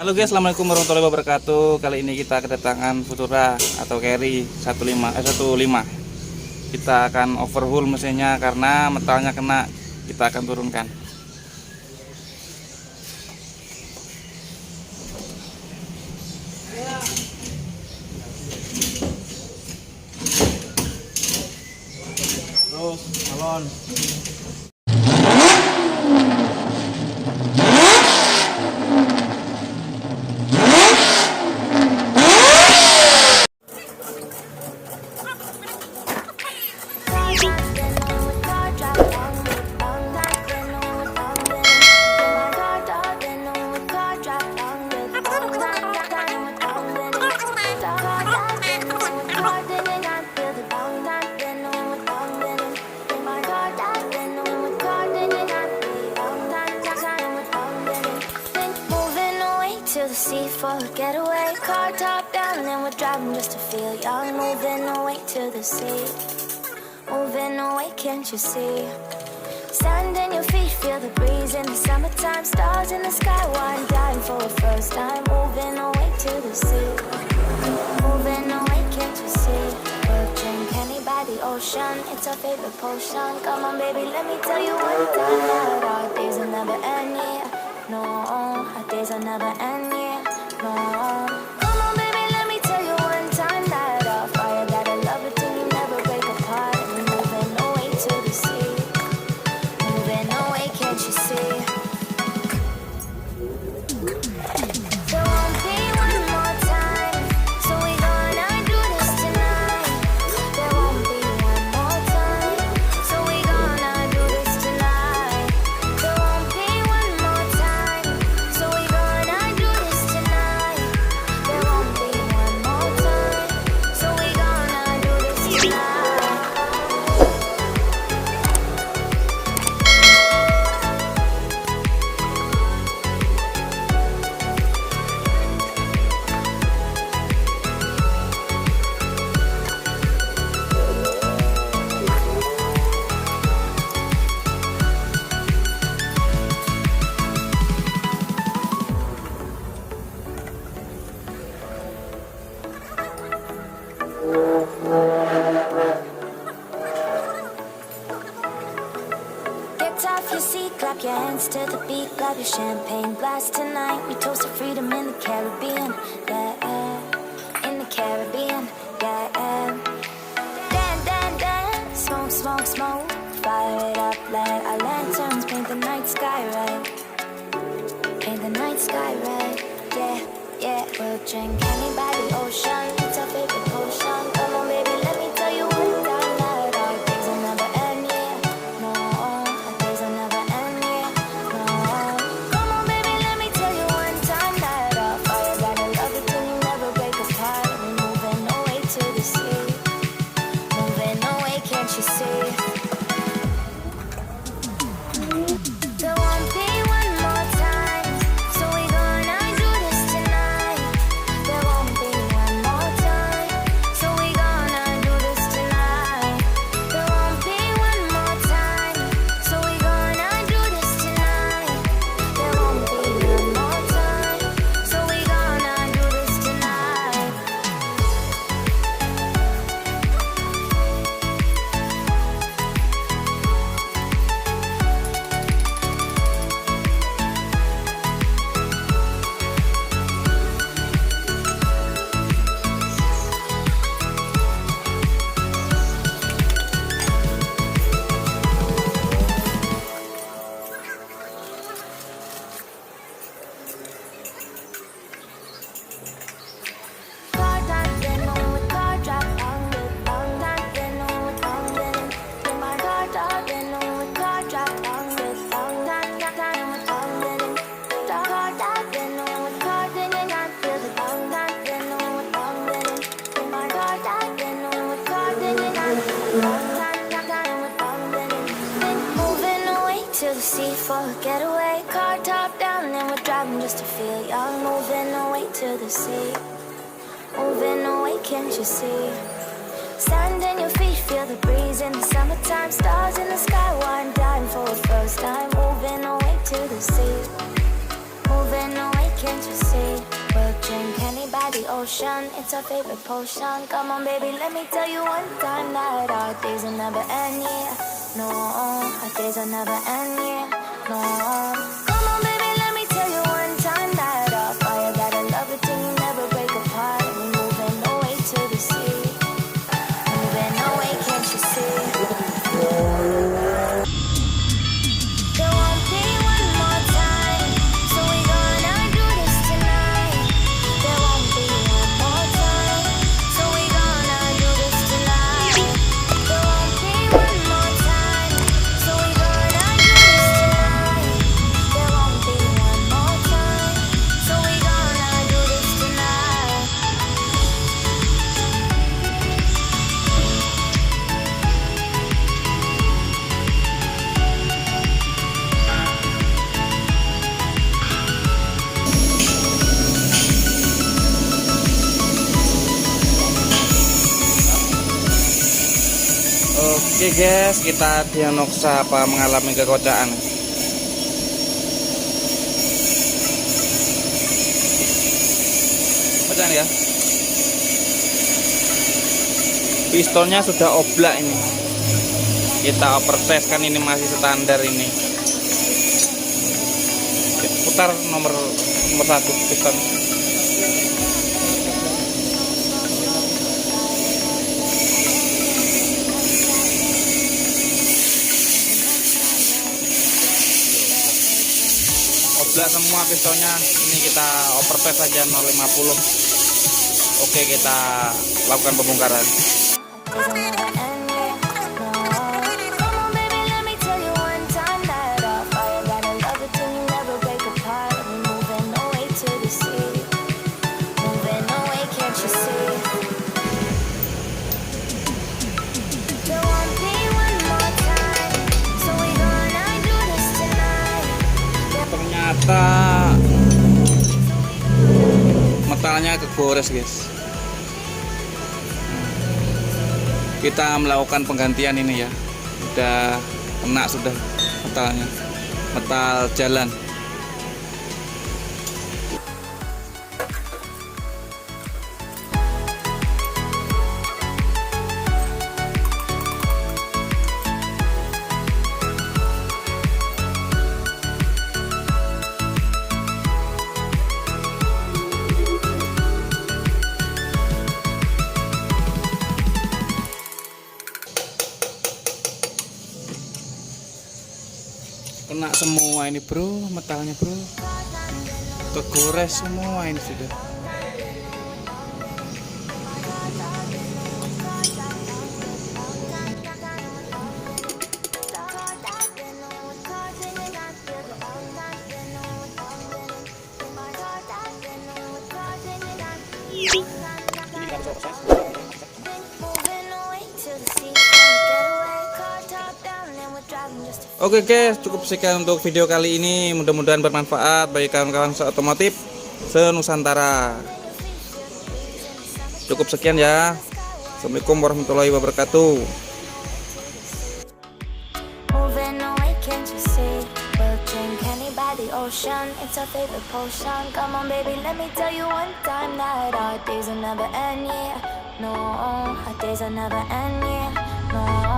Halo guys, assalamualaikum warahmatullahi wabarakatuh. Kali ini kita kedatangan Futura atau carry 15. Kita akan overhaul mesinnya karena metalnya kena. Kita akan turunkan. Terus salon. To the sea for a getaway, car top down and we're driving just to feel young. Moving away to the sea, moving away, can't you see? Sand in your feet, feel the breeze in the summertime. Stars in the sky, one dying for a first time. Moving away to the sea, moving away, can't you see? We'll drink honey by the ocean, it's our favorite potion. Come on baby, let me tell you one time that our days will never end, yeah. No, our days will never end, yeah. No. Come on, baby, let me tell you one time that our fire got a love it till you never break apart. We're moving away to the sea, moving away, can't you see? There won't be one more time, so we gonna do this tonight. There won't be one more time, so we gonna do this tonight. There won't be one more time, so we gonna do this tonight. There won't be one more time, so we gonna do this tonight. Get off your seat, clap your hands to the beat, grab your champagne glass tonight. We toast to freedom in the Caribbean, yeah, in the Caribbean, yeah. Dance, dance, dance, smoke, smoke, smoke, fire it up, light our lanterns, paint the night sky red, paint the night sky red, yeah, yeah. We'll drink honey by the ocean, it's our favorite potion. Come on baby, let me tell you one time that our days will never end, yeah. No, our days will never end, yeah. No. Come on baby, let me tell you one time that our fire got a love it till you never break apart. We're moving away to the sea, moving away, can't you see? There won't be one more time, so we gonna do this tonight. There won't be one more time, so we gonna do this tonight. There won't be one more time, so we gonna do this tonight. There won't be one more time, so we gonna do this tonight. To the sea for a getaway, car top down and we're driving just to feel young. Moving away to the sea, moving away, can't you see? Sand in your feet, feel the breeze in the summertime. Stars in the sky, one dying for the first time. Moving away to the sea, moving away, can't you see? ocean, it's our favorite potion. Come on, baby, let me tell you one time that our days will never end, yeah. No, our days will never end, yeah. No. Come on, baby, let me tell you one time that our fire got a love routine, you never break apart. And we moving away to the sea, moving away, can't you see? There won't be one more time, so we gonna do this tonight. There won't be one more time, so we gonna do this tonight. There won't be one more time, so we gonna do this tonight. There won't be one more time, so we gonna do this tonight. Oke guys, kita diagnosa apa mengalami kekocaan. Pecahan ya. Pistonnya sudah oblak ini. Kita overtest kan, ini masih standar ini. Putar nomor 1 piston. Oblak semua pistonnya. Ini kita overtest saja 050. Oke, kita lakukan pembongkaran. Ternyata metalnya kegores guys. Kita melakukan penggantian ini ya, udah kena sudah metalnya, metal jalan. Kena semua ini bro, metalnya bro, kegores semua ini sudah. Oke guys, cukup sekian untuk video kali ini. Mudah-mudahan bermanfaat bagi kawan-kawan otomotif se-Nusantara. Cukup sekian ya. Assalamualaikum warahmatullahi wabarakatuh. It's our favorite potion. Come on, baby, let me tell you one time that our days will never end, yeah. No, our days will never end, yeah. No.